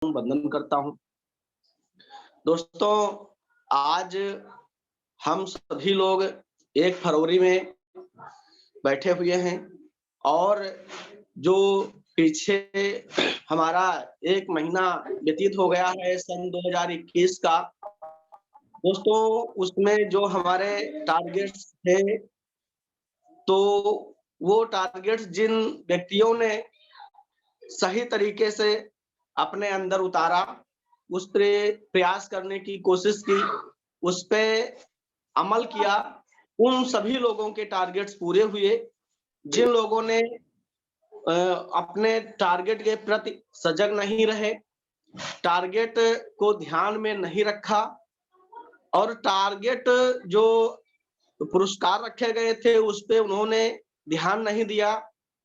वंदन करता हूँ। दोस्तों, आज हम सभी लोग 1 फरवरी में बैठे हुए हैं और जो पीछे हमारा 1 महीना व्यतीत हो गया है सन 2021 का। दोस्तों, उसमें जो हमारे टारगेट्स थे, तो वो टारगेट्स जिन व्यक्तियों ने सही तरीके से अपने अंदर उतारा, उस पे प्रयास करने की कोशिश की, उस पे अमल किया, उन सभी लोगों के टारगेट्स पूरे हुए। जिन लोगों ने अपने टारगेट के प्रति सजग नहीं रहे, टारगेट को ध्यान में नहीं रखा और टारगेट जो पुरस्कार रखे गए थे, उस पे उन्होंने ध्यान नहीं दिया।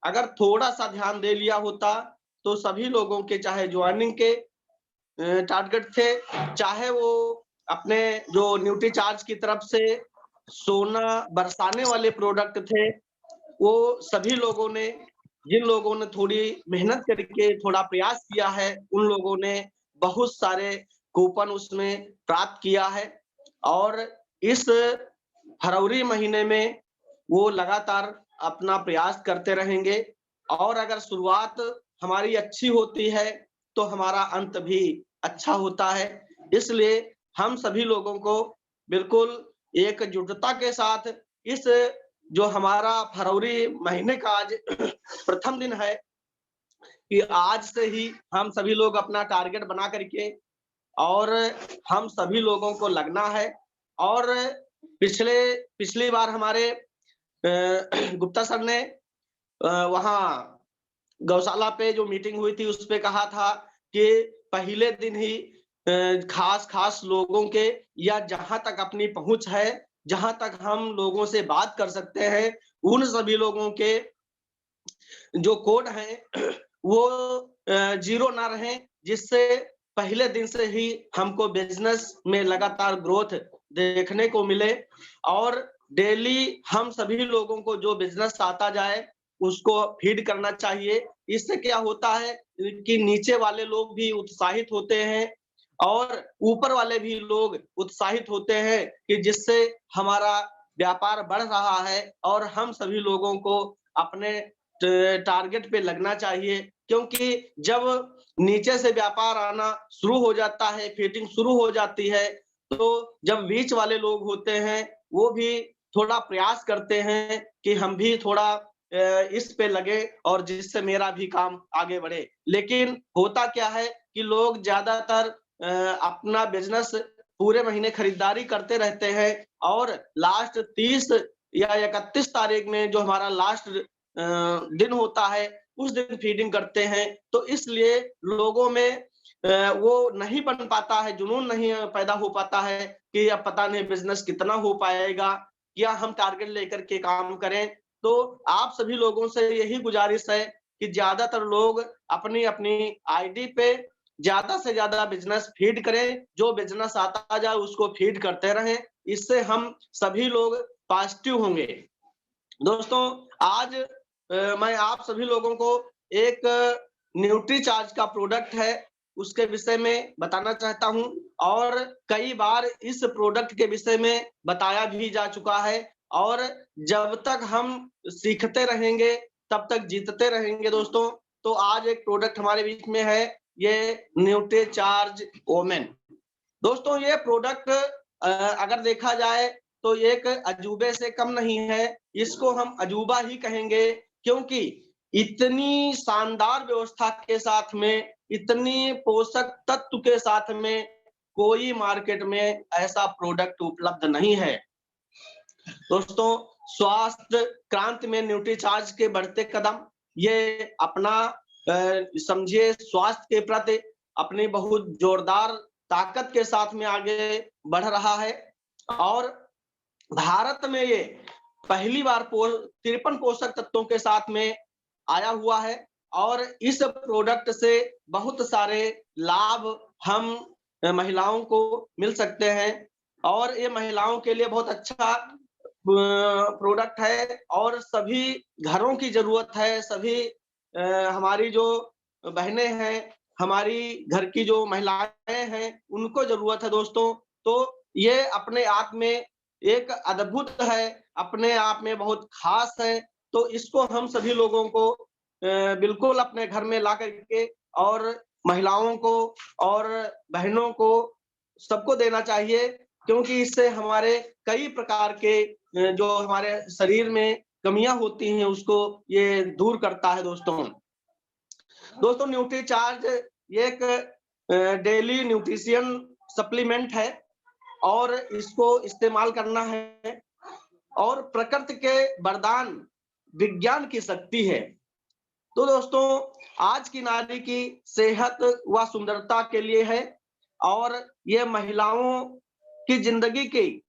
अगर थोड़ा-सा ध्यान दे लिया होता, तो सभी लोगों के चाहे जॉइनिंग के टारगेट थे, चाहे वो अपने जो न्यूट्री चार्ज की तरफ से सोना बरसाने वाले प्रोडक्ट थे, वो सभी लोगों ने जिन लोगों ने थोड़ी मेहनत करके थोड़ा प्रयास किया है, उन लोगों ने बहुत सारे कूपन उसमें प्राप्त किया है और इस फरवरी महीने में वो लगातार अपना प्रयास करते रहेंगे और अगर शुरुआत हमारी अच्छी होती है, तो हमारा अंत भी अच्छा होता है। इसलिए हम सभी लोगों को बिल्कुल एकजुटता के साथ इस जो हमारा फरवरी महीने का आज प्रथम दिन है, कि आज से ही हम सभी लोग अपना टारगेट बना करके और हम सभी लोगों को लगना है और पिछली बार हमारे गुप्ता सर ने वहाँ गौशाला पे जो मीटिंग हुई थी, उस पे कहा था कि पहले दिन ही खास-खास लोगों के या जहाँ तक अपनी पहुँच है, जहाँ तक हम लोगों से बात कर सकते हैं, उन सभी लोगों के जो कोड हैं वो 0 ना रहें, जिससे पहले दिन से ही हमको बिज़नेस में लगातार ग्रोथ देखने को मिले और डेली हम सभी लोगों को जो बिज़नेस आता जाए, उसको फीड करना चाहिए। इससे क्या होता है कि नीचे वाले लोग भी उत्साहित होते हैं और ऊपर वाले भी लोग उत्साहित होते हैं कि जिससे हमारा व्यापार बढ़ रहा है और हम सभी लोगों को अपने टारगेट पे लगना चाहिए क्योंकि जब नीचे से व्यापार आना शुरू हो जाता है, फीडिंग शुरू हो जाती है, तो जब बीच वाले लोग होते हैं, वो भी थोड़ा प्रयास करते हैं कि हम भी थोड़ा इस पे लगे और जिससे मेरा भी काम आगे बढ़े। लेकिन होता क्या है कि लोग ज़्यादातर अपना बिज़नेस पूरे महीने खरीदारी करते रहते हैं और लास्ट 30 या 31 तारीख में जो हमारा लास्ट दिन होता है, उस दिन फीडिंग करते हैं। तो इसलिए लोगों में वो नहीं बन पाता है, जुनून नहीं पैदा हो पाता है कि अब पता नहीं बिज़नेस कितना हो पाएगा या हम टारगेट लेकर के काम करें। तो आप सभी लोगों से यही गुज़ारिश है कि ज़्यादातर लोग अपनी-अपनी आईडी पे ज़्यादा से ज़्यादा बिज़नेस फीड करें, जो बिज़नेस आता जाए उसको फीड करते रहें, इससे हम सभी लोग पॉज़िटिव होंगे। दोस्तों, आज मैं आप सभी लोगों को एक न्यूट्री चार्ज का प्रोडक्ट है, उसके विषय में बताना चाहता हूँ और कई बार इस प्रोडक्ट के विषय में बताया भी जा चुका है और जब तक हम सीखते रहेंगे, तब तक जीतते रहेंगे दोस्तों। तो आज एक प्रोडक्ट हमारे बीच में है, ये न्यूट्री चार्ज ओमेन। दोस्तों ये प्रोडक्ट अगर देखा जाए तो एक अजूबे से कम नहीं है, इसको हम अजूबा ही कहेंगे क्योंकि इतनी शानदार व्यवस्था के साथ में, इतनी पोषक तत्व के साथ में कोई मार्केट में ऐसा प्रोडक्ट उपलब्ध नहीं है। दोस्तों, स्वास्थ्य क्रांति में न्यूट्रीचार्ज के बढ़ते कदम, ये अपना समझिए स्वास्थ्य के प्रति अपनी बहुत जोरदार ताकत के साथ में आगे बढ़ रहा है और भारत में ये पहली बार 53 पोषक तत्वों के साथ में आया हुआ है और इस प्रोडक्ट से बहुत सारे लाभ हम महिलाओं को मिल सकते हैं और ये महिलाओं के लिए बहुत अच्छा प्रोडक्ट है और सभी घरों की ज़रूरत है, सभी हमारी जो बहनें हैं, हमारी घर की जो महिलाएं हैं उनको जरूरत है दोस्तों। तो ये अपने आप में एक अद्भुत है, अपने आप में बहुत खास है। तो इसको हम सभी लोगों को बिल्कुल अपने घर में ला करके और महिलाओं को और बहनों को सबको देना चाहिए, क्योंकि इससे हमारे कई प्रकार के जो हमारे शरीर में कमियां होती हैं उसको ये दूर करता है दोस्तों। दोस्तों न्यूट्रीचार्ज ये एक डेली न्यूट्रिशन सप्लीमेंट है और इसको इस्तेमाल करना है और प्रकृति के वरदान विज्ञान की शक्ति है। तो दोस्तों आज की नारी की सेहत व सुंदरता के लिए है और ये महिलाओं की जिंदगी की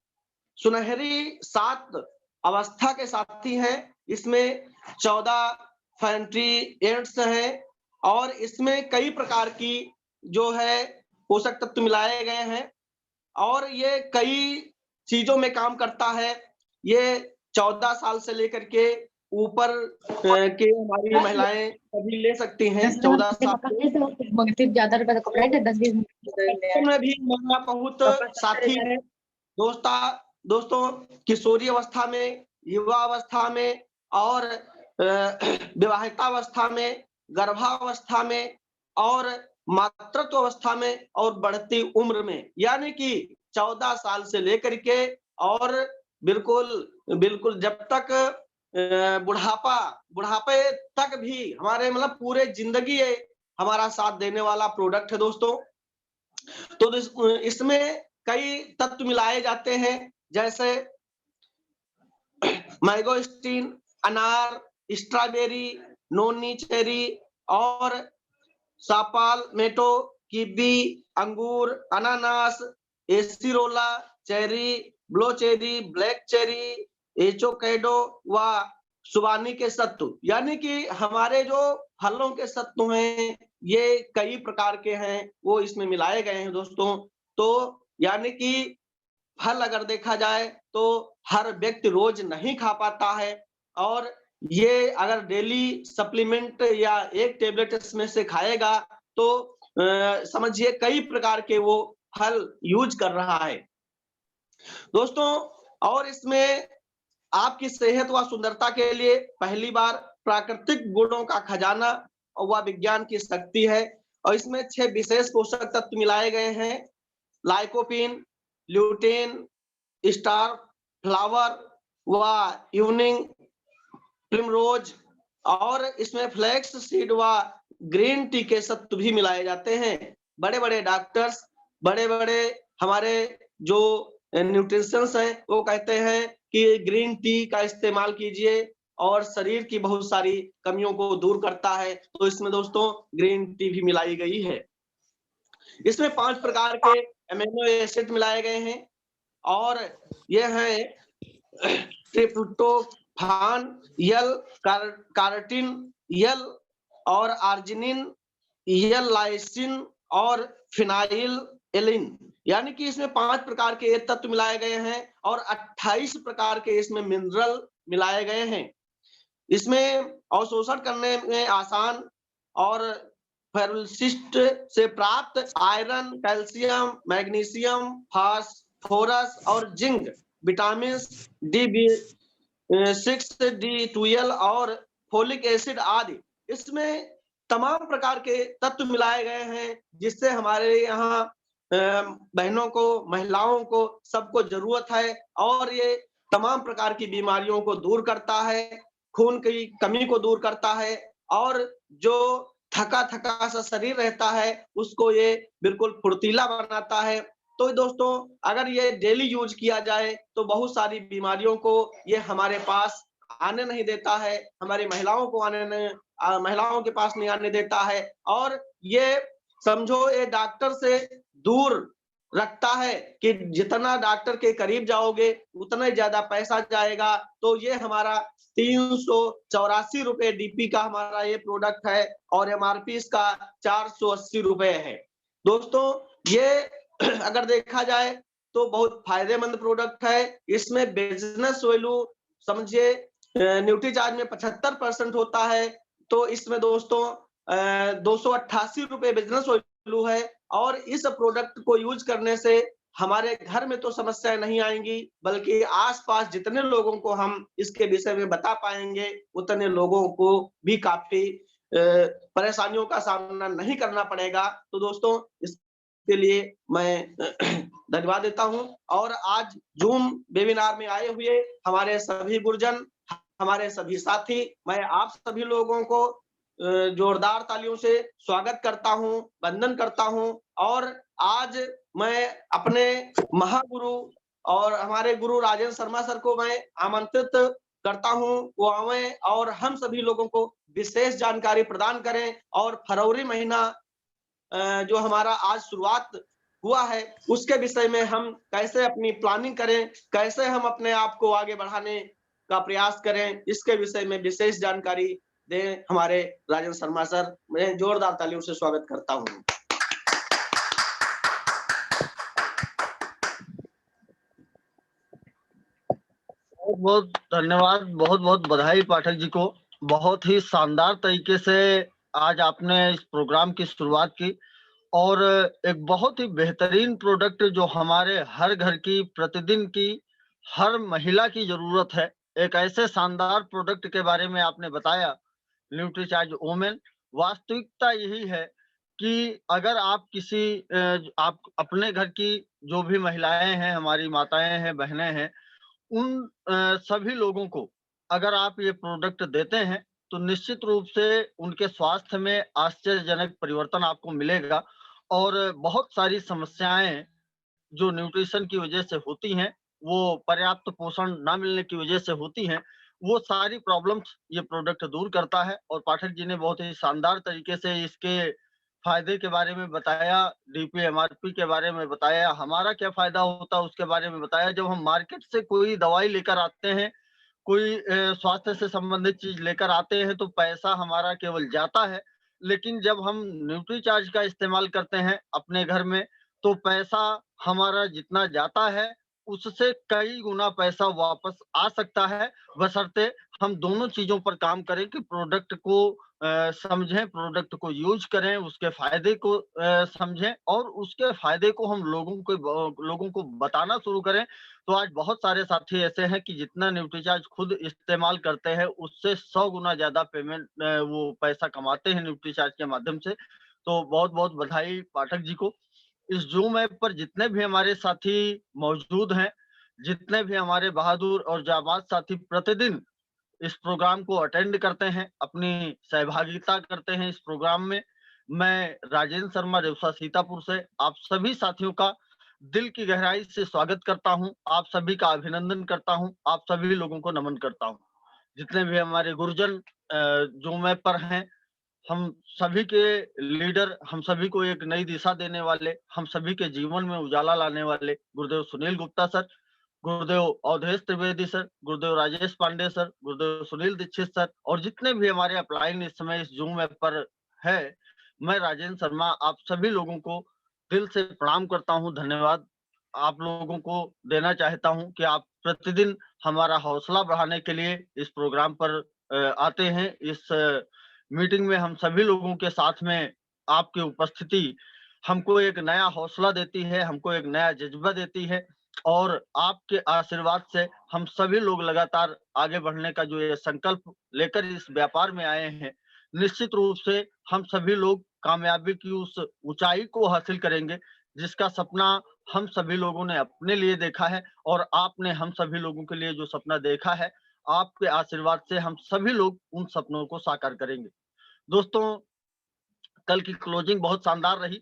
सुनहरी 7 अवस्था के साथी हैं। इसमें 14 फैंट्री एड्स हैं और इसमें कई प्रकार की जो है पोषक तत्व मिलाए गए हैं और ये कई चीजों में काम करता है। ये 14 साल से लेकर के ऊपर के हमारी महिलाएं सभी ले सकती हैं। 14 साल ज्यादा रुपए का कपड़ा है 10-20 में भी हमारा बहुत साथी है दोस्तों किशोरी अवस्था में, युवा अवस्था में और विवाहितावस्था में, गर्भावस्था में और मातृत्व अवस्था में और बढ़ती उम्र में, यानी कि 14 साल से लेकर के और बिल्कुल जब तक बुढ़ापे तक भी हमारे मतलब पूरे जिंदगी ये हमारा साथ देने वाला प्रोडक्ट है दोस्तों। तो इसमें कई तत्व मिलाए जाते हैं जैसे मैंगोस्टीन, अनार, स्ट्रॉबेरी, नोनी चेरी और सापाल मेटो, कीवी, अंगूर, अनानास, एसिरोला, चेरी, ब्लो चेरी, ब्लैक चेरी, एचोकेडो व सुबानी के सत्तू, यानी कि हमारे जो फलों के सत्तू हैं ये कई प्रकार के हैं वो इसमें मिलाए गए हैं दोस्तों। तो यानी कि फल अगर देखा जाए तो हर व्यक्ति रोज नहीं खा पाता है और ये अगर डेली सप्लीमेंट या एक टेबलेट इसमें से खाएगा तो समझिए कई प्रकार के वो फल यूज कर रहा है दोस्तों। और इसमें आपकी सेहत व सुंदरता के लिए पहली बार प्राकृतिक गुणों का खजाना व विज्ञान की शक्ति है और इसमें 6 विशेष पोषक तत्व मिलाए गए हैं। लाइकोपिन, ल्यूटेन, स्टार फ्लावर व इवनिंग प्रिमरोज और इसमें फ्लैक्स सीड व ग्रीन टी के सत्व भी मिलाए जाते हैं। बड़े-बड़े डॉक्टर्स, बड़े-बड़े हमारे जो न्यूट्रिशंस हैं वो कहते हैं कि ग्रीन टी का इस्तेमाल कीजिए और शरीर की बहुत सारी कमियों को दूर करता है। तो इसमें दोस्तों ग्रीन टी भी मिलाई गई है। इसमें 5 प्रकार के अमीनो एसिड मिलाए गए हैं और ये है ट्रिप्टोफान, यल, कार्टिन, यल और आर्जिनिन, यल लाइसिन और फिनाइल एलिन, यानी कि इसमें 5 प्रकार के तत्व मिलाए गए हैं और 28 प्रकार के इसमें मिनरल मिलाए गए हैं। इसमें अवशोषण करने में आसान और फेरुलसिस्ट से प्राप्त आयरन, कैल्शियम, मैग्नीशियम, फास्फोरस और जिंक, विटामिन D6, D12 और फोलिक एसिड आदि, इसमें तमाम प्रकार के तत्व मिलाए गए हैं जिससे हमारे यहाँ बहनों को, महिलाओं को, सबको जरूरत है और ये तमाम प्रकार की बीमारियों को दूर करता है, खून की कमी को दूर करता है और जो थका सा शरीर रहता है उसको ये बिल्कुल फुर्तीला बनाता है। तो दोस्तों अगर ये डेली यूज किया जाए तो बहुत सारी बीमारियों को ये हमारे पास आने नहीं देता है, हमारी महिलाओं को महिलाओं के पास नहीं आने देता है और ये समझो ये डॉक्टर से दूर रखता है कि जितना डॉक्टर के करीब जाओगे उतना ही ज्यादा पैसा जाएगा। तो ये हमारा 384 रुपए डीपी का हमारा ये प्रोडक्ट है और एमआरपी इसका 480 रुपए है। दोस्तों ये अगर देखा जाए तो बहुत फायदेमंद प्रोडक्ट है। इसमें बिजनेस वैल्यू समझिए न्यूट्रीचार्ज में 75% होता है। तो इसमें दोस्तों ₹288 बिजनेस वैल्यू है और इस प्रोडक्ट को यूज करने से हमारे घर में तो समस्याएं नहीं आएंगी, बल्कि आसपास जितने लोगों को हम इसके विषय में बता पाएंगे, उतने लोगों को भी काफी परेशानियों का सामना नहीं करना पड़ेगा। तो दोस्तों, इसके लिए मैं धन्यवाद देता हूं। और आज जूम वेबिनार में आए हुए हमारे सभी गुरुजन, हमारे सभी साथी, मैं आप सभी लोगों को जोरदार तालियों से स्वागत करता हूं, वंदन करता हूं। और आज मैं अपने महागुरु और हमारे गुरु राजेंद्र शर्मा सर को मैं आमंत्रित करता हूं, वो आवे और हम सभी लोगों को विशेष जानकारी प्रदान करें और फरवरी महीना जो हमारा आज शुरुआत हुआ है, उसके विषय में हम कैसे अपनी प्लानिंग करें, कैसे हम अपने आप को आगे बढ़ाने का प्रयास करें, इसके विषय में विशेष जानकारी दें हमारे राजेंद्र शर्मा सर। मैं जोरदार तालियों से स्वागत करता हूं। बहुत बहुत धन्यवाद, बहुत बहुत बधाई पाठक जी को। बहुत ही शानदार तरीके से आज आपने इस प्रोग्राम की शुरुआत की और एक बहुत ही बेहतरीन प्रोडक्ट जो हमारे हर घर की, प्रतिदिन की, हर महिला की जरूरत है, एक ऐसे शानदार प्रोडक्ट के बारे में आपने बताया, न्यूट्रीचार्ज वुमेन। वास्तविकता यही है कि अगर आप किसी आप अपने घर की जो भी महिलाएं हैं, हमारी माताएं हैं, बहनें हैं, उन सभी लोगों को अगर आप ये प्रोडक्ट देते हैं तो निश्चित रूप से उनके स्वास्थ्य में आश्चर्यजनक परिवर्तन आपको मिलेगा और बहुत सारी समस्याएं जो न्यूट्रिशन की वजह से होती हैं, वो पर्याप्त पोषण ना मिलने की वजह से होती हैं, वो सारी प्रॉब्लम्स ये प्रोडक्ट दूर करता है। और पाठक जी ने बहुत ही शानदार तरीके से इसके फायदे के बारे में बताया, डीपी एमआरपी के बारे में बताया, हमारा क्या फायदा होता है उसके बारे में बताया। जब हम मार्केट से कोई दवाई लेकर आते हैं, कोई स्वास्थ्य से संबंधित चीज लेकर आते हैं तो पैसा हमारा केवल जाता है, लेकिन जब हम न्यूट्रीचार्ज का इस्तेमाल करते हैं अपने घर में तो पैसा हमारा जितना जाता है उससे कई गुना पैसा वापस आ सकता है, बशर्ते हम दोनों चीजों पर काम करें कि प्रोडक्ट को समझें, प्रोडक्ट को यूज करें, उसके फायदे को समझें और उसके फायदे को हम लोगों को बताना शुरू करें। तो आज बहुत सारे साथी ऐसे हैं कि जितना न्यूट्रीचार्ज खुद इस्तेमाल करते हैं उससे 100 गुना ज्यादा पेमेंट वो पैसा कमाते हैं न्यूट्रीचार्ज के माध्यम से। तो बहुत बहुत बधाई पाठक जी को। इस जूम ऐप पर जितने भी हमारे साथी मौजूद हैं, जितने भी हमारे बहादुर और जाबाज साथी प्रतिदिन इस प्रोग्राम को अटेंड करते हैं, अपनी सहभागिता करते हैं इस प्रोग्राम में, मैं राजेंद्र शर्मा रेवसा सीतापुर से आप सभी साथियों का दिल की गहराई से स्वागत करता हूं, आप सभी का अभिनंदन करता हूं, आप सभी लोगों को नमन करता हूं। जितने भी हमारे गुरुजन जूम ऐप पर हैं, हम सभी के लीडर, हम सभी को एक नई दिशा देने वाले, हम सभी के जीवन में उजाला लाने वाले गुरुदेव सुनील गुप्ता सर, गुरुदेव अवधेश त्रिवेदी सर, गुरुदेव राजेश पांडे सर, गुरुदेव सुनील दीक्षित सर और जितने भी हमारे अपलाइन इस समय इस जूम ऐप पर है, मैं राजेंद्र शर्मा आप सभी लोगों को दिल से प्रणाम करता हूं, धन्यवाद आप लोगों को देना चाहता हूं कि आप प्रतिदिन हमारा हौसला बढ़ाने के लिए इस प्रोग्राम पर आते हैं। इस मीटिंग में हम सभी लोगों के साथ में आपकी उपस्थिति हमको एक नया हौसला देती है, हमको एक नया जज्बा देती है और आपके आशीर्वाद से हम सभी लोग लगातार आगे बढ़ने का जो ये संकल्प लेकर इस व्यापार में आए हैं, निश्चित रूप से हम सभी लोग कामयाबी की उस ऊंचाई को हासिल करेंगे जिसका सपना हम सभी लोगों ने अपने लिए देखा है और आपने हम सभी लोगों के लिए जो सपना देखा है, आपके आशीर्वाद से हम सभी लोग उन सपनों को साकार करेंगे। दोस्तों, कल की क्लोजिंग बहुत शानदार रही।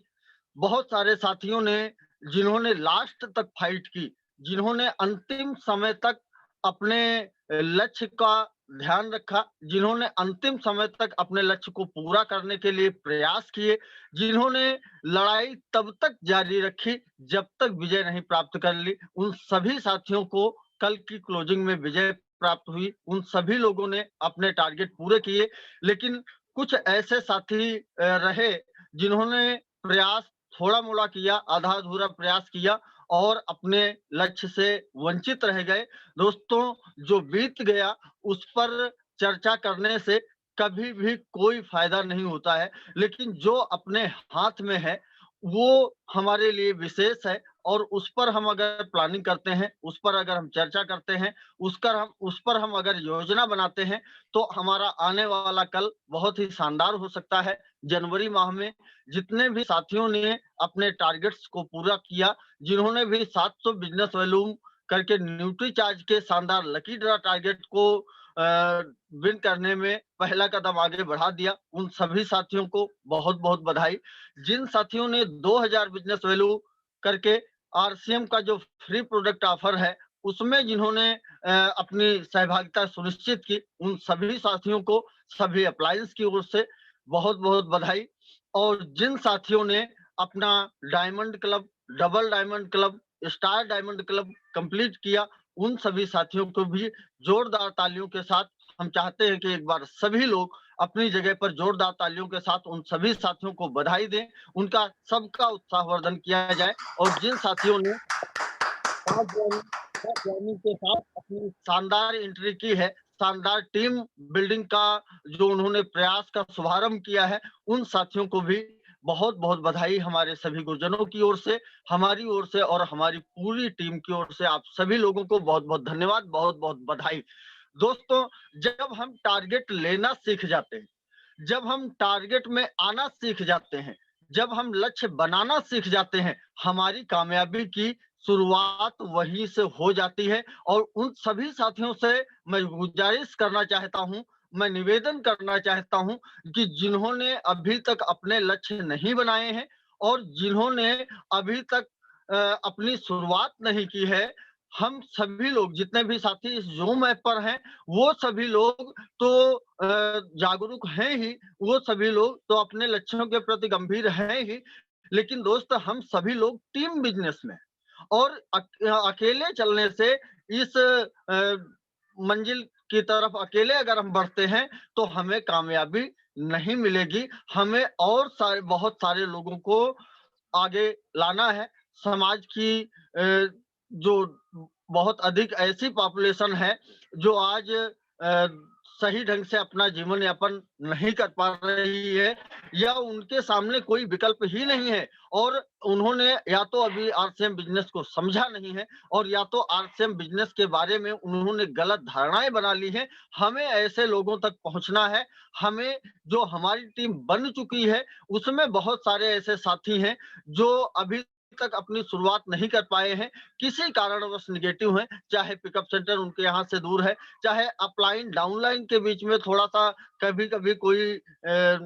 बहुत सारे साथियों ने जिन्होंने लास्ट तक फाइट की, जिन्होंने अंतिम समय तक अपने लक्ष्य का ध्यान रखा, जिन्होंने अंतिम समय तक अपने लक्ष्य को पूरा करने के लिए प्रयास किए, जिन्होंने लड़ाई तब तक जारी रखी जब तक विजय नहीं प्राप्त कर ली, उन सभी साथियों को कल की क्लोजिंग में विजय प्राप्त हुई। उन सभी लोगों ने अपने टारगेट पूरे किए, लेकिन कुछ ऐसे साथी रहे जिन्होंने प्रयास थोड़ा-मोड़ा किया, आधा-अधूरा प्रयास किया और अपने लक्ष्य से वंचित रह गए। दोस्तों, जो बीत गया उस पर चर्चा करने से कभी भी कोई फायदा नहीं होता है, लेकिन जो अपने हाथ में है वो हमारे लिए विशेष है और उस पर हम अगर प्लानिंग करते हैं, उस पर अगर हम चर्चा करते हैं, उस पर हम अगर योजना बनाते हैं, तो हमारा आने वाला कल बहुत ही शानदार हो सकता है। जनवरी माह में जितने भी साथियों ने अपने टारगेट्स को पूरा किया, जिन्होंने भी 700 बिज़नेस वॉल्यूम करके न्यूट्री चार्ज के शानदार लकी ड्रॉ टारगेट को विन करने में पहला कदम आगे बढ़ा दिया, उन सभी साथियों को बहुत-बहुत बधाई। जिन साथियों ने 2000 बिज़नेस वैल्यू करके आरसीएम का जो फ्री प्रोडक्ट ऑफर है, उसमें जिन्होंने अपनी सहभागिता सुनिश्चित की, उन सभी साथियों को सभी अप्लायंस की ओर से बहुत-बहुत बधाई। और जिन साथियों ने अपना diamond club, double diamond club, star diamond club complete किया, उन सभी साथियों को भी जोरदार तालियों के साथ हम चाहते हैं कि एक बार सभी लोग अपनी जगह पर जोरदार तालियों के साथ उन सभी साथियों को बधाई दें, उनका सबका उत्साहवर्धन किया जाए। और जिन साथियों ने फास्ट जर्नी के साथ अपनी शानदार एंट्री की है, शानदार टीम बिल्डिंग का जो उन्होंने प्रयास का शुभारंभ किया है, उन साथियों को भी बहुत-बहुत बधाई हमारे सभी गुरुजनों की ओर से, हमारी ओर से और हमारी पूरी टीम की ओर से आप सभी लोगों को बहुत-बहुत धन्यवाद, बहुत-बहुत बधाई। दोस्तों, जब हम टारगेट लेना सीख जाते हैं, जब हम टारगेट में आना सीख जाते हैं, जब हम लक्ष्य बनाना सीख जाते हैं, हमारी कामयाबी की शुरुआत वहीं से हो जाती है। और उन सभी साथियों से मैं गुजारिश करना चाहता हूँ, मैं निवेदन करना चाहता हूँ कि जिन्होंने अभी तक अपने लक्ष्य नहीं बनाए हैं और जिन्होंने अभी तक अपनी शुरुआत नहीं की है, हम सभी लोग जितने भी साथी इस ज़ूम ऐप पर हैं, वो सभी लोग तो जागरूक हैं ही, वो सभी लोग तो अपने लक्ष्यों के प्रति गंभीर हैं ही, लेकिन दोस्त हम सभी लोग टीम बिज़नेस में हैं। और अकेले चलने से इस मंजिल की तरफ अकेले अगर हम बढ़ते हैं, तो हमें कामयाबी नहीं मिलेगी। हमें और बहुत सारे लोगों को आगे लाना है। समाज की जो बहुत अधिक ऐसी पॉपुलेशन है जो आज सही ढंग से अपना जीवन यापन नहीं कर पा रही है या उनके सामने कोई विकल्प ही नहीं है और उन्होंने या तो अभी आरसीएम बिजनेस को समझा नहीं है और या तो आरसीएम बिजनेस के बारे में उन्होंने गलत धारणाएं बना ली हैं। हमें ऐसे लोगों तक पहुंचना है। हमें जो हमारी टीम बन चुकी है उसमें बहुत सारे ऐसे साथी हैं जो अभी तक अपनी शुरुआत नहीं कर पाए हैं, किसी कारणवश नेगेटिव हैं, चाहे पिकअप सेंटर उनके यहाँ से दूर है, चाहे अपलाइन डाउनलाइन के बीच में थोड़ा-सा कभी-कभी कोई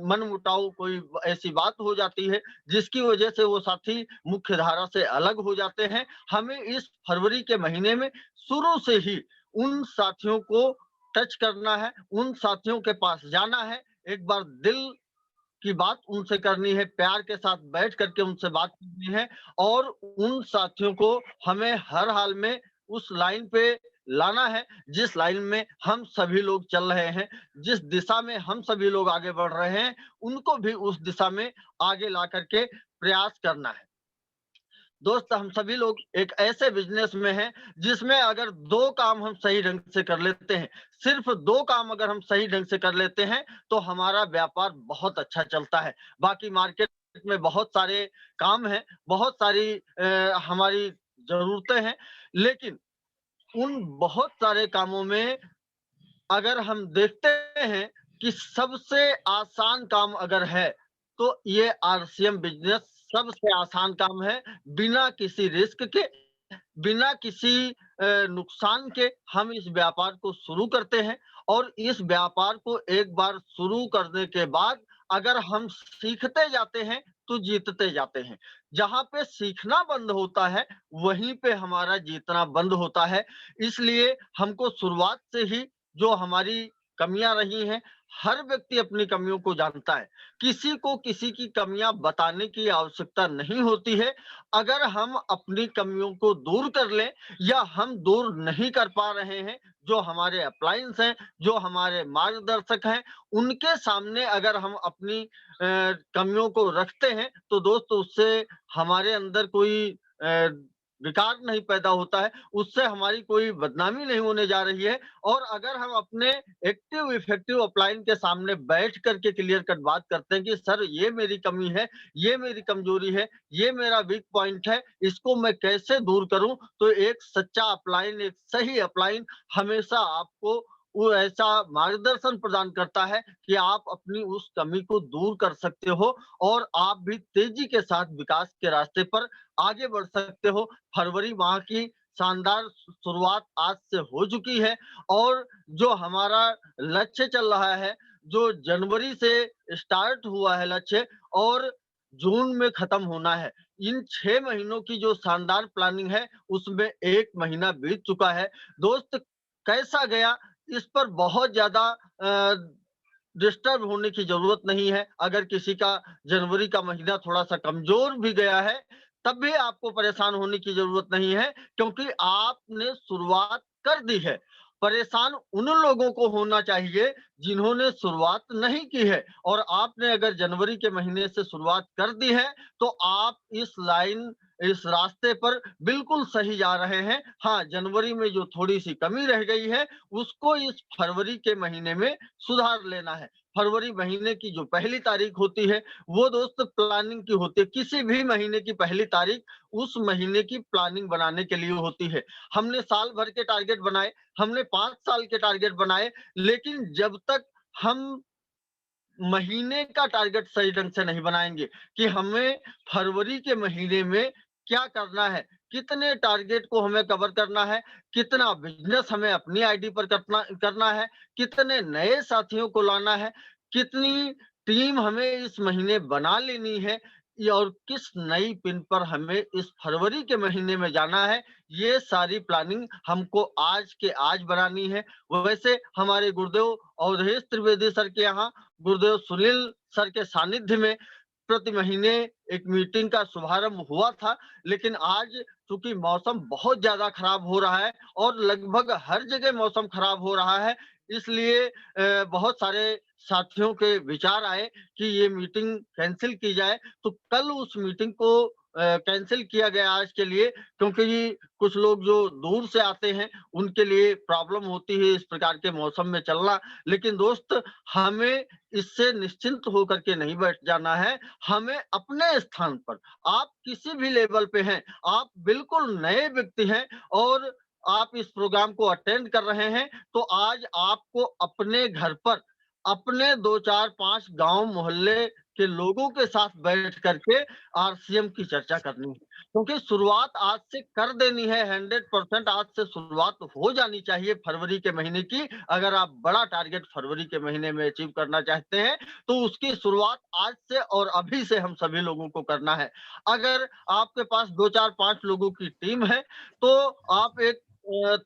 मनमुटाव कोई ऐसी बात हो जाती है, जिसकी वजह से वो साथी मुख्य धारा से अलग हो जाते हैं। हमें इस फरवरी के महीने में शुरू से ही उन साथियों को टच करना है, उन साथियों के पास जाना है, एक बार दिल की बात उनसे करनी है, प्यार के साथ बैठ करके उनसे बात करनी है और उन साथियों को हमें हर हाल में उस लाइन पे लाना है, जिस लाइन में हम सभी लोग चल रहे हैं, जिस दिशा में हम सभी लोग आगे बढ़ रहे हैं, उनको भी उस दिशा में आगे ला करके प्रयास करना है। दोस्त हम सभी लोग एक ऐसे बिजनेस में हैं जिसमें अगर 2 काम हम सही ढंग से कर लेते हैं, सिर्फ 2 काम अगर हम सही ढंग से कर लेते हैं, तो हमारा व्यापार बहुत अच्छा चलता है। बाकी मार्केट में बहुत सारे काम हैं, बहुत सारी हमारी ज़रूरतें हैं, लेकिन उन बहुत सारे कामों में अगर हम देखते हैं कि सबसे आसान काम अगर है, तो ये आरसीएम बिज़नेस सबसे आसान काम है। बिना किसी रिस्क के, बिना किसी नुकसान के हम इस व्यापार को शुरू करते हैं और इस व्यापार को एक बार शुरू करने के बाद अगर हम सीखते जाते हैं, तो जीतते जाते हैं। जहाँ पे सीखना बंद होता है, वहीं पे हमारा जीतना बंद होता है। इसलिए हमको शुरुआत से ही जो हमारी कमियाँ रही हैं, हर व्यक्ति अपनी कमियों को जानता है। किसी को किसी की कमियाँ बताने की आवश्यकता नहीं होती है। अगर हम अपनी कमियों को दूर कर लें या हम दूर नहीं कर पा रहे हैं, जो हमारे अप्लायंस हैं, जो हमारे मार्गदर्शक हैं, उनके सामने अगर हम अपनी कमियों को रखते हैं, तो दोस्त उससे हमारे अंदर कोई विकार नहीं पैदा होता है, उससे हमारी कोई बदनामी नहीं होने जा रही है। और अगर हम अपने एक्टिव इफेक्टिव अपलाइन के सामने बैठ करके क्लियर कट बात करते हैं कि सर ये मेरी कमी है, ये मेरी कमजोरी है, ये मेरा वीक पॉइंट है, इसको मैं कैसे दूर करूं, तो एक सच्चा अपलाइन, एक सही अपलाइन हमेशा आपको वो ऐसा मार्गदर्शन प्रदान करता है कि आप अपनी उस कमी को दूर कर सकते हो और आप भी तेजी के साथ विकास के रास्ते पर आगे बढ़ सकते हो। फरवरी माह की शानदार शुरुआत आज से हो चुकी है और जो हमारा लक्ष्य चल रहा है, जो जनवरी से स्टार्ट हुआ है लक्ष्य और जून में खत्म होना है, इन 6 महीनों की जो शानदार प्लानिंग है, उसमें 1 महीना बीत चुका है। दोस्त कैसा गया, इस पर बहुत ज़्यादा डिस्टर्ब होने की ज़रूरत नहीं है। अगर किसी का जनवरी का महीना थोड़ा-सा कमज़ोर भी गया है, तब भी आपको परेशान होने की ज़रूरत नहीं है, क्योंकि आपने शुरुआत कर दी है। परेशान उन लोगों को होना चाहिए जिन्होंने शुरुआत नहीं की है, और आपने अगर जनवरी के महीने से शुरुआत कर दी है, तो आप इस रास्ते पर बिल्कुल सही जा रहे हैं। हाँ, जनवरी में जो थोड़ी-सी कमी रह गई है, उसको इस फरवरी के महीने में सुधार लेना है। फरवरी महीने की जो पहली तारीख होती है, वो दोस्त प्लानिंग की होती है। किसी भी महीने की पहली तारीख उस महीने की प्लानिंग बनाने के लिए होती है। हमने साल भर के टारगेट बनाए, हमने 5 साल के टारगेट बनाए, लेकिन जब तक हम महीने का टारगेट सही ढंग से नहीं बनाएँगे कि हमें फरवरी के महीने में क्या करना है, कितने टारगेट को हमें कवर करना है, कितना बिज़नेस हमें अपनी आईडी पर करना है, कितने नए साथियों को लाना है, कितनी टीम हमें इस महीने बना लेनी है और किस नई पिन पर हमें इस फरवरी के महीने में जाना है, ये सारी प्लानिंग हमको आज के आज बनानी है। वैसे हमारे गुरुदेव अवधेश त्रिवेदी सर के यहाँ गुरुदेव सुनील सर के सानिध्य में प्रति महीने एक मीटिंग का शुभारंभ हुआ था, लेकिन आज चूंकि मौसम बहुत ज्यादा खराब हो रहा है और लगभग हर जगह मौसम खराब हो रहा है, इसलिए बहुत सारे साथियों के विचार आए कि ये मीटिंग कैंसिल की जाए। तो कल उस मीटिंग को कैंसिल किया गया आज के लिए, क्योंकि कुछ लोग जो दूर से आते हैं उनके लिए प्रॉब्लम होती है इस प्रकार के मौसम में चलना। लेकिन दोस्त, हमें इससे निश्चिंत होकर के नहीं बैठ जाना है। हमें अपने स्थान पर, आप किसी भी लेवल पे हैं, आप बिल्कुल नए व्यक्ति हैं और आप इस प्रोग्राम को अटेंड कर रहे हैं, तो आज आपको अपने घर पर अपने 2, 4, 5 गांव मोहल्ले के लोगों के साथ बैठ करके आरसीएम की चर्चा करनी है, क्योंकि शुरुआत आज से कर देनी है। 100% आज से शुरुआत हो जानी चाहिए फरवरी के महीने की। अगर आप बड़ा टारगेट फरवरी के महीने में अचीव करना चाहते हैं, तो उसकी शुरुआत आज से और अभी से हम सभी लोगों को करना है। अगर आपके पास 2, 4, 5 लोगों की टीम है, तो आप एक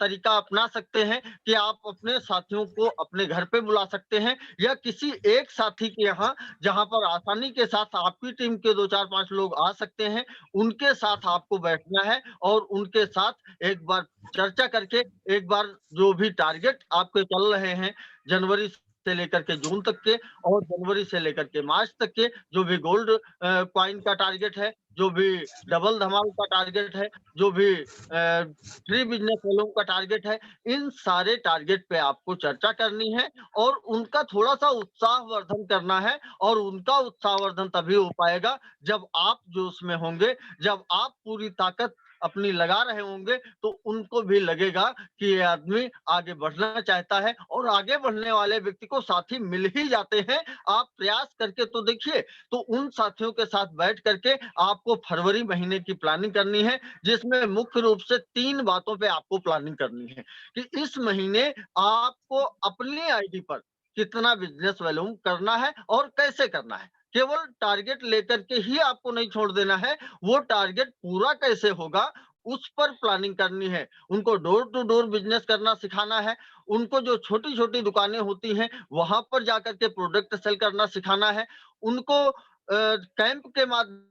तरीका अपना सकते हैं कि आप अपने साथियों को अपने घर पे बुला सकते हैं या किसी एक साथी के यहाँ, जहाँ पर आसानी के साथ आपकी टीम के 2, 4, 5 लोग आ सकते हैं, उनके साथ आपको बैठना है और उनके साथ एक बार चर्चा करके, एक बार जो भी टारगेट आपके चल रहे हैं जनवरी से लेकर के जून तक के और जनवरी से लेकर के मार्च तक के, जो भी गोल्ड कॉइन का टारगेट है, जो भी डबल धमाल का टारगेट है, जो भी फ्री बिजनेस वालों का टारगेट है, इन सारे टारगेट पे आपको चर्चा करनी है और उनका थोड़ा-सा उत्साहवर्धन करना है। और उनका उत्साहवर्धन तभी हो पाएगा जब आप जोश में होंगे, जब आप पूरी ताकत अपनी लगा रहे होंगे, तो उनको भी लगेगा कि ये आदमी आगे बढ़ना चाहता है और आगे बढ़ने वाले व्यक्ति को साथी मिल ही जाते हैं। आप प्रयास करके तो देखिए। तो उन साथियों के साथ बैठ करके आपको फरवरी महीने की प्लानिंग करनी है, जिसमें मुख्य रूप से 3 बातों पे आपको प्लानिंग करनी है कि इस महीने आपको अपनी आईडी पर कितना बिज़नेस वॉल्यूम करना है और कैसे करना है। केवल टारगेट लेकर के ही आपको नहीं छोड़ देना है, वो टारगेट पूरा कैसे होगा, उस पर प्लानिंग करनी है। उनको डोर टू डोर बिज़नेस करना सिखाना है, उनको जो छोटी-छोटी दुकानें होती हैं, वहाँ पर जाकर के प्रोडक्ट सेल करना सिखाना है, उनको कैंप के माध्यम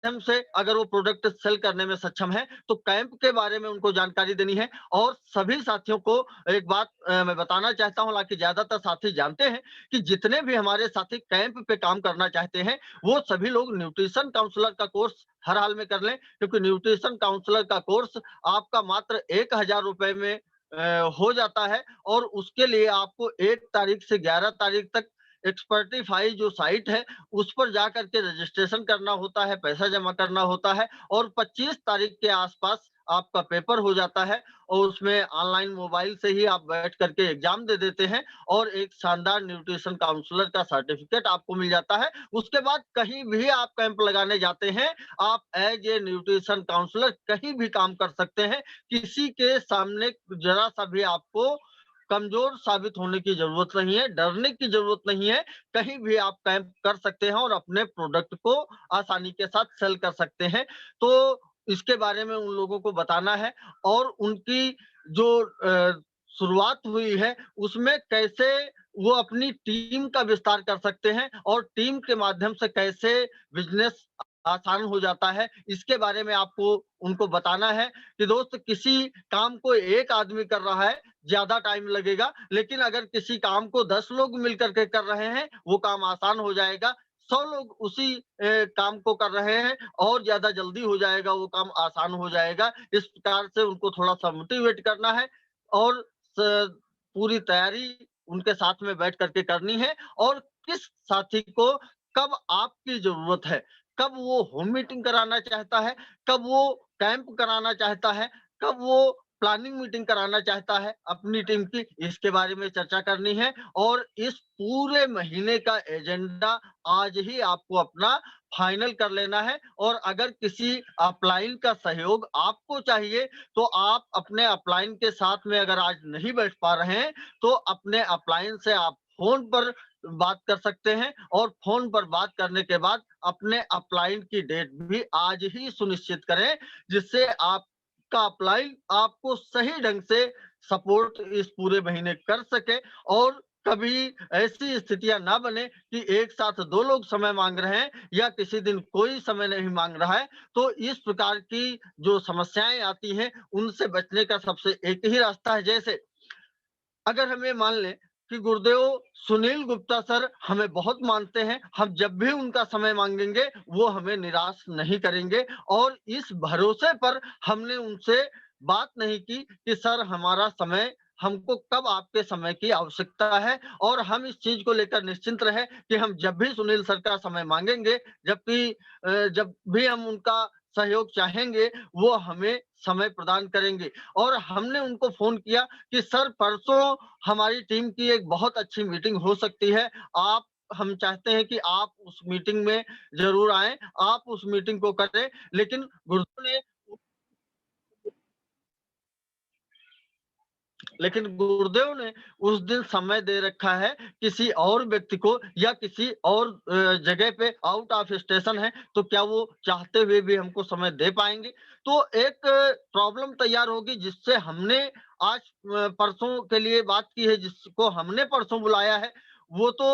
माध्यम से अगर वो प्रोडक्ट सेल करने में सक्षम है तो कैंप के बारे में उनको जानकारी देनी है। और सभी साथियों को एक बात मैं बताना चाहता हूं, हालांकि ज्यादातर साथी जानते हैं कि जितने भी हमारे साथी कैंप पे काम करना चाहते हैं वो सभी लोग न्यूट्रिशन काउंसलर का कोर्स हर हाल में कर लें, क्योंकि न्यूट्रिशन काउंसलर का कोर्स आपका मात्र 1000 रुपए में हो जाता है। और उसके लिए आपको 1 तारीख से 11 तारीख तक एक्सपर्टिफाई जो साइट है उस पर जाकर के रजिस्ट्रेशन करना होता है, पैसा जमा करना होता है और 25 तारीख के आसपास आपका पेपर हो जाता है। और उसमें ऑनलाइन मोबाइल से ही आप बैठ करके एग्जाम दे देते हैं और एक शानदार न्यूट्रिशन काउंसलर का सर्टिफिकेट आपको मिल जाता है। उसके बाद कहीं भी आप कैंप लगाने जाते हैं, आप एज ए न्यूट्रिशन काउंसलर कहीं भी काम कर सकते हैं। किसी के सामने जरा सा भी आपको कमजोर साबित होने की जरूरत नहीं है, डरने की जरूरत नहीं है। कहीं भी आप कैंप कर सकते हैं और अपने प्रोडक्ट को आसानी के साथ सेल कर सकते हैं। तो इसके बारे में उन लोगों को बताना है और उनकी जो शुरुआत हुई है उसमें कैसे वो अपनी टीम का विस्तार कर सकते हैं और टीम के माध्यम से कैसे बिजनेस आसान हो जाता है, इसके बारे में आपको उनको बताना है कि दोस्त किसी काम को एक आदमी कर रहा है ज्यादा टाइम लगेगा, लेकिन अगर किसी काम को 10 लोग मिलकर के कर रहे हैं वो काम आसान हो जाएगा। 100 लोग उसी काम को कर रहे हैं और ज्यादा जल्दी हो जाएगा, वो काम आसान हो जाएगा। इस प्रकार से उनको थोड़ा सा मोटिवेट करना है और पूरी तैयारी उनके साथ में बैठ करके करनी है। और किस साथी को कब आपकी जरूरत है, कब वो होम मीटिंग कराना चाहता है, कब वो कैंप कराना चाहता है, कब वो प्लानिंग मीटिंग कराना चाहता है अपनी टीम की, इसके बारे में चर्चा करनी है। और इस पूरे महीने का एजेंडा आज ही आपको अपना फाइनल कर लेना है। और अगर किसी अपलाइन का सहयोग आपको चाहिए तो आप अपने अपलाइन के साथ में अगर आज नहीं बैठ पा रहे हैं तो अपने अपलाइन से आप फोन पर बात कर सकते हैं और फोन पर बात करने के बाद अपने अपलाइन की डेट भी आज ही सुनिश्चित करें, जिससे आपका अपलाइन आपको सही ढंग से सपोर्ट इस पूरे महीने कर सके। और कभी ऐसी स्थितियां ना बने कि एक साथ 2 लोग समय मांग रहे हैं या किसी दिन कोई समय नहीं मांग रहा है। तो इस प्रकार की जो समस्याएं आती हैं उनसे बचने का सबसे एक ही रास्ता है। जैसे अगर हमें मान लें कि गुरुदेव सुनील गुप्ता सर हमें बहुत मानते हैं, हम जब भी उनका समय मांगेंगे वो हमें निराश नहीं करेंगे। और इस भरोसे पर हमने उनसे बात नहीं की कि सर हमारा समय, हमको कब आपके समय की आवश्यकता है। और हम इस चीज को लेकर निश्चिंत रहे कि हम जब भी सुनील सर का समय मांगेंगे, जब भी हम उनका सहयोग चाहेंगे वो हमें समय प्रदान करेंगे। और हमने उनको फोन किया कि सर परसों हमारी टीम की एक बहुत अच्छी मीटिंग हो सकती है, आप, हम चाहते हैं कि आप उस मीटिंग में जरूर आए, आप उस मीटिंग को करें। लेकिन गुरुदेव ने उस दिन समय दे रखा है किसी और व्यक्ति को या किसी और जगह पे आउट ऑफ स्टेशन है, तो क्या वो चाहते हुए भी हमको समय दे पाएंगे? तो एक प्रॉब्लम तैयार होगी जिससे हमने आज परसों के लिए बात की है, जिसको हमने परसों बुलाया है वो तो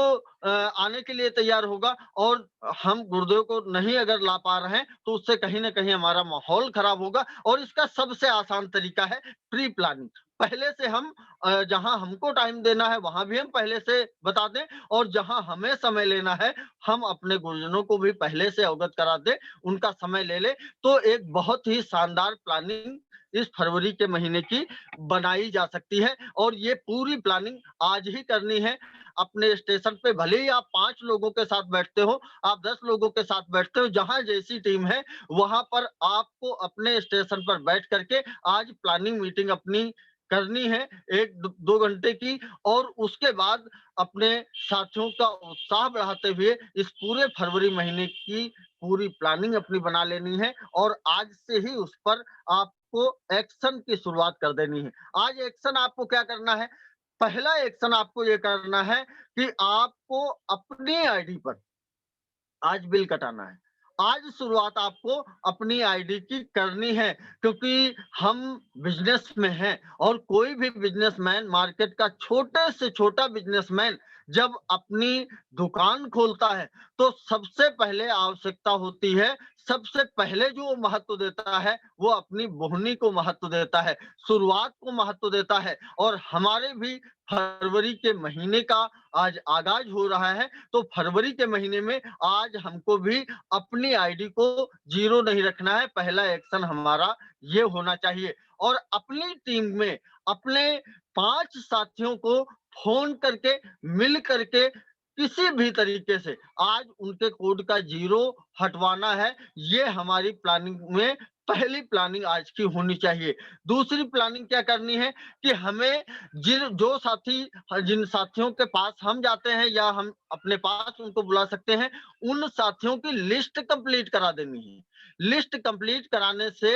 आने के लिए तैयार होगा। और हम गुरुदेव को नहीं अगर ला पा रहे हैं तो उससे कहीं ना कहीं हमारा माहौल खराब होगा। और इसका सबसे आसान तरीका है प्री प्लानिंग। पहले से हम जहां हमको टाइम देना है वहां भी हम पहले से बता दें, और जहां हमें समय लेना है हम अपने गुरुजनों को भी पहले से अवगत करा दें, उनका समय ले ले। तो एक बहुत ही शानदार प्लानिंग इस फरवरी के महीने की बनाई जा सकती है। और ये पूरी प्लानिंग आज ही करनी है अपने स्टेशन पे। भले ही आप 5 लोगों के साथ बैठते हो, आप 10 लोगों के साथ बैठते हो, जहां जैसी टीम है वहां पर आपको अपने स्टेशन पर बैठ करके आज प्लानिंग मीटिंग अपनी करनी है 1-2 घंटे की। और उसके बाद अपने साथियों का उत्साह बढ़ाते हुए इस पूरे फरवरी महीने की पूरी प्लानिंग अपनी बना लेनी है और आज से ही उस पर आपको एक्शन की शुरुआत कर देनी है। आज एक्शन आपको क्या करना है? पहला एक्शन आपको ये करना है कि आपको अपनी आईडी पर आज बिल कटाना है। आज शुरुआत आपको अपनी आईडी की करनी है, क्योंकि हम बिजनेस में हैं और कोई भी बिजनेसमैन, मार्केट का छोटे से छोटा बिजनेसमैन जब अपनी दुकान खोलता है तो सबसे पहले आवश्यकता होती है, सबसे पहले जो महत्व देता है वो अपनी बोहनी को महत्व देता है, शुरुआत को महत्व देता है। और हमारे भी फरवरी के महीने का आज आगाज हो रहा है, तो फरवरी के महीने में आज हमको भी अपनी आईडी को जीरो नहीं रखना है। पहला एक्शन हमारा ये होना चाहिए और अपनी टीम में अपने 5 साथियों को फोन करके मिल करके किसी भी तरीके से आज उनके कोड का जीरो हटवाना है। ये हमारी प्लानिंग में पहली प्लानिंग आज की होनी चाहिए। दूसरी प्लानिंग क्या करनी है कि हमें जिन साथियों के पास हम जाते हैं या हम अपने पास उनको बुला सकते हैं, उन साथियों की लिस्ट कंप्लीट करा देनी है। लिस्ट कंप्लीट कराने से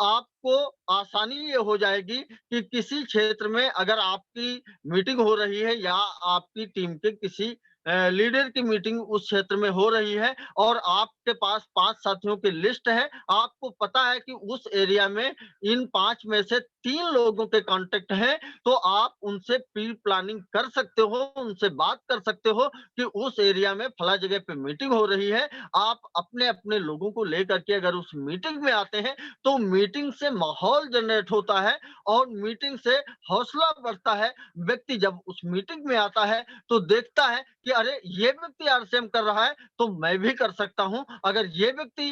आपको आसानी ये हो जाएगी कि किसी क्षेत्र में अगर आपकी मीटिंग हो रही है या आपकी टीम के किसी लीडर की मीटिंग उस क्षेत्र में हो रही है और आपके पास 5 साथियों की लिस्ट है, आपको पता है कि उस एरिया में इन 5 में से 3 लोगों के कॉन्टेक्ट हैं, तो आप उनसे प्री प्लानिंग कर सकते हो, उनसे बात कर सकते हो कि उस एरिया में फला जगह पे मीटिंग हो रही है। आप अपने-अपने लोगों को लेकर के अगर उस मीटिंग में आते हैं, तो मीटिंग से माहौल जनरेट होता है और मीटिंग से हौसला बढ़ता है। व्यक्ति जब उस मीटिंग में आता है, तो देखता है कि अरे! ये व्यक्ति आरसीएम कर रहा है, तो मैं भी कर सकता हूँ। अगर ये व्यक्ति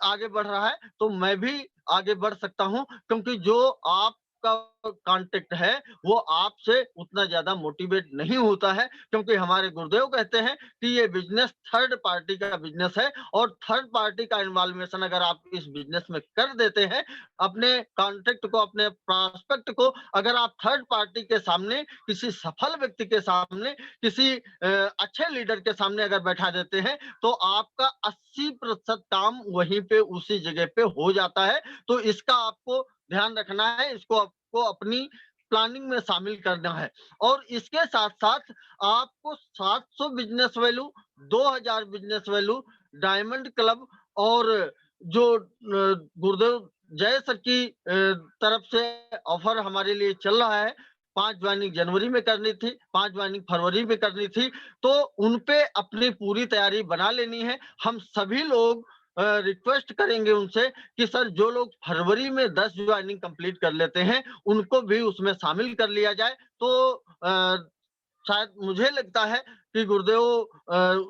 आगे बढ़ रहा है, तो मैं भी आगे बढ़ सकता हूँ, क्योंकि जो आपका कॉन्टेक्ट है, वो आपसे उतना ज़्यादा मोटिवेट नहीं होता है, क्योंकि हमारे गुरुदेव कहते हैं कि ये बिज़नेस थर्ड पार्टी का बिज़नेस है और थर्ड पार्टी का इन्वॉल्वेशन अगर आप इस बिज़नेस में कर देते हैं, अपने कॉन्टेक्ट को, अपने प्रॉस्पेक्ट को अगर आप थर्ड पार्टी के सामने, किसी सफल व्यक्ति के सामने, किसी अच्छे लीडर के सामने अगर बैठा देते हैं, तो आपका 80% काम वहीं पे उसी जगह पे हो जाता है। तो इसका आपको ध्यान रखना है, इसको आपको अपनी प्लानिंग में शामिल करना है। और इसके साथ-साथ आपको 700 business value, 2000 business value, diamond club और जो गुरुदेव जय सर की तरफ से ऑफर हमारे लिए चल रहा है, 5 ज्वाइनिंग जनवरी में करनी थी, 5 ज्वाइनिंग फरवरी में करनी थी, तो उनपे अपनी पूरी तैयारी बना लेनी है। हम सभी लोग रिक्वेस्ट करेंगे उनसे कि सर जो लोग फरवरी में 10 ज्वाइनिंग कंप्लीट कर लेते हैं, उनको भी उसमें शामिल कर लिया जाए। तो शायद मुझे लगता है कि गुरुदेव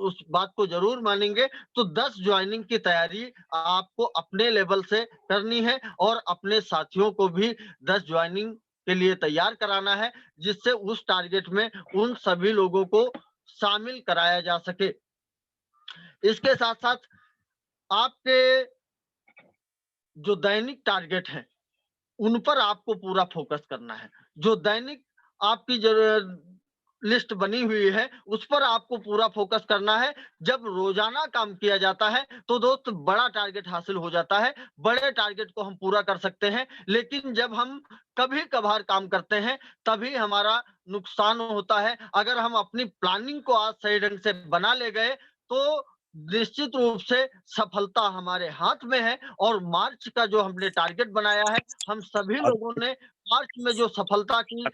उस बात को ज़रूर मानेंगे। तो 10 ज्वाइनिंग की तैयारी आपको अपने लेवल से करनी है और अपने साथियों को भी 10 ज्वाइनिंग के लिए तैयार कराना है, जिससे उस टारगेट में उन सभी लोगों को शामिल कराया जा सके। इसके साथ-साथ आपके जो दैनिक टारगेट हैं, उन पर आपको पूरा फोकस करना है। जो दैनिक आपकी लिस्ट बनी हुई है, उस पर आपको पूरा फोकस करना है। जब रोज़ाना काम किया जाता है, तो दोस्त बड़ा टारगेट हासिल हो जाता है, बड़े टारगेट को हम पूरा कर सकते हैं। लेकिन जब हम कभी-कभार काम करते हैं, तभी हमारा नुकसान होता है। अगर हम अपनी प्लानिंग को आज सही ढंग से बना ले गए, तो निश्चित रूप से सफलता हमारे हाथ में है और मार्च का जो हमने टारगेट बनाया है, हम सभी लोगों ने मार्च में जो सफलता की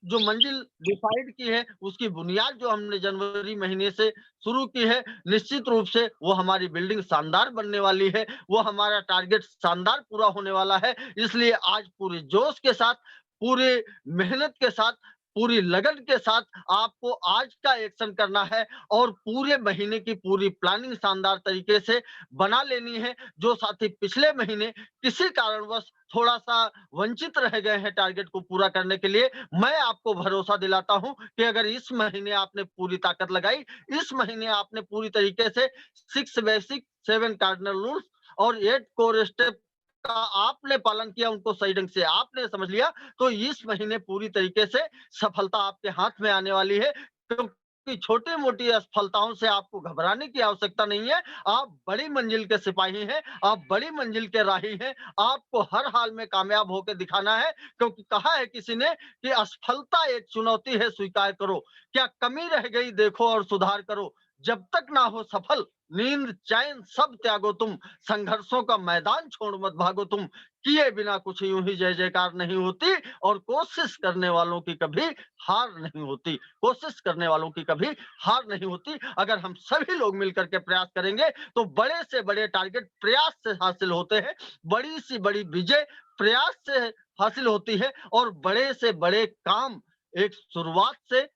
जो मंजिल डिसाइड की है, उसकी बुनियाद जो हमने जनवरी महीने से शुरू की है, निश्चित रूप से वो हमारी बिल्डिंग शानदार बनने वाली है, वो हमारा टारगेट शानदार पूरा होने वाला है। इसलिए आज पूरे जोश के साथ, पूरे मेहनत के साथ, पूरी लगन के साथ आपको आज का एक्शन करना है और पूरे महीने की पूरी प्लानिंग शानदार तरीके से बना लेनी है। जो साथी पिछले महीने किसी कारणवश थोड़ा-सा वंचित रह गए हैं टारगेट को पूरा करने के लिए, मैं आपको भरोसा दिलाता हूँ कि अगर इस महीने आपने पूरी ताकत लगाई, इस महीने आपने पूरी तरीके से 6 बेसिक, 7 कार्डिनल रूल्स और 8 कोर स्टेप का आपने पालन किया, उनको सही ढंग से आपने समझ लिया, तो इस महीने पूरी तरीके से सफलता आपके हाथ में आने वाली है। क्योंकि छोटी-मोटी असफलताओं से आपको घबराने की आवश्यकता नहीं है। आप बड़ी मंजिल के सिपाही हैं, आप बड़ी मंजिल के राही हैं। आपको हर हाल में कामयाब होके दिखाना है, क्योंकि कहा है किसी ने कि असफलता एक चुनौती है, स्वीकार करो। क्या कमी रह गई देखो और सुधार करो। जब तक ना हो सफल, नींद चैन सब त्यागो तुम, संघर्षों का मैदान छोड़ मत भागो तुम, किए बिना कुछ यूं ही जय जयकार नहीं होती, और कोशिश करने वालों की कभी हार नहीं होती, कोशिश करने वालों की कभी हार नहीं होती। अगर हम सभी लोग मिलकर के प्रयास करेंगे तो बड़े से बड़े टारगेट प्रयास से हासिल होते हैं, बड़ी सी बड़ी विजय प्रयास से हासिल होती है, और बड़े से बड़े काम एक शुरुआत से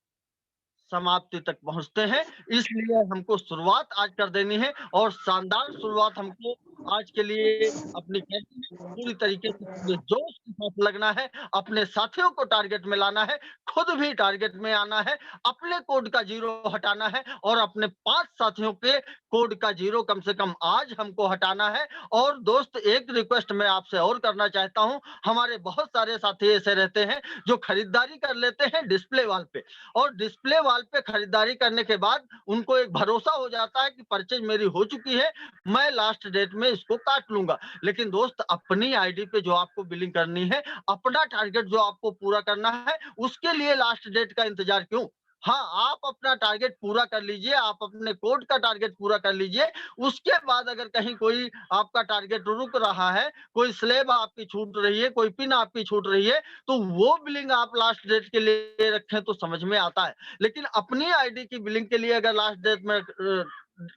समाप्ति तक पहुंचते हैं। इसलिए हमको शुरुआत आज कर देनी है, और शानदार शुरुआत हमको आज के लिए अपनी करनी है। पूरी तरीके से पूरे जोश के साथ लगना है, अपने साथियों को टारगेट में लाना है, खुद भी टारगेट में आना है, अपने कोड का जीरो हटाना है, और अपने 5 साथियों के कोड का जीरो कम से कम आज हमको हटाना है। और दोस्त, एक रिक्वेस्ट मैं आपसे और करना चाहता हूं। हमारे बहुत सारे साथी ऐसे रहते हैं जो खरीदारी कर लेते हैं डिस्प्ले वॉल पे, और डिस्प्ले वॉल पे खरीदारी करने के बाद उनको एक भरोसा हो जाता है कि परचेज मेरी हो चुकी है, मैं लास्ट डेट में इसको काट लूंगा। लेकिन दोस्त, अपनी आईडी पे जो आपको बिलिंग करनी है, अपना टारगेट जो आपको पूरा करना है, उसके लिए लास्ट डेट का इंतजार क्यों? हाँ, आप अपना टारगेट पूरा कर लीजिए, आप अपने कोड का टारगेट पूरा कर लीजिए। उसके बाद अगर कहीं कोई आपका टारगेट रुक रहा है, कोई स्लैब आपकी छूट रही है, कोई पिन आपकी छूट रही है, तो वो बिलिंग आप लास्ट डेट के लिए रखें तो समझ में आता है। लेकिन अपनी आईडी की बिलिंग के लिए अगर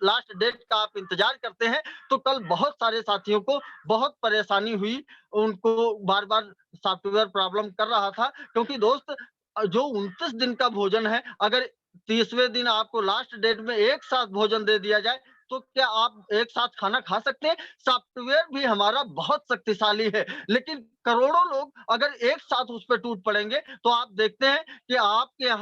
लास्ट डेट का आप इंतजार करते हैं, तो कल बहुत सारे साथियों को बहुत परेशानी हुई, उनको बार-बार सॉफ्टवेयर प्रॉब्लम कर रहा था। क्योंकि दोस्त, जो 29 दिन का भोजन है, अगर 30वें दिन आपको लास्ट डेट में एक साथ भोजन दे दिया जाए, तो क्या आप एक साथ खाना खा सकते हैं? सॉफ्टवेयर भी हमारा बहुत शक्तिशाली है, लेकिन करोड़ों लोग अगर एक साथ उस पे टूट पड़ेंगे, तो आप देखते हैं कि आपके यहाँ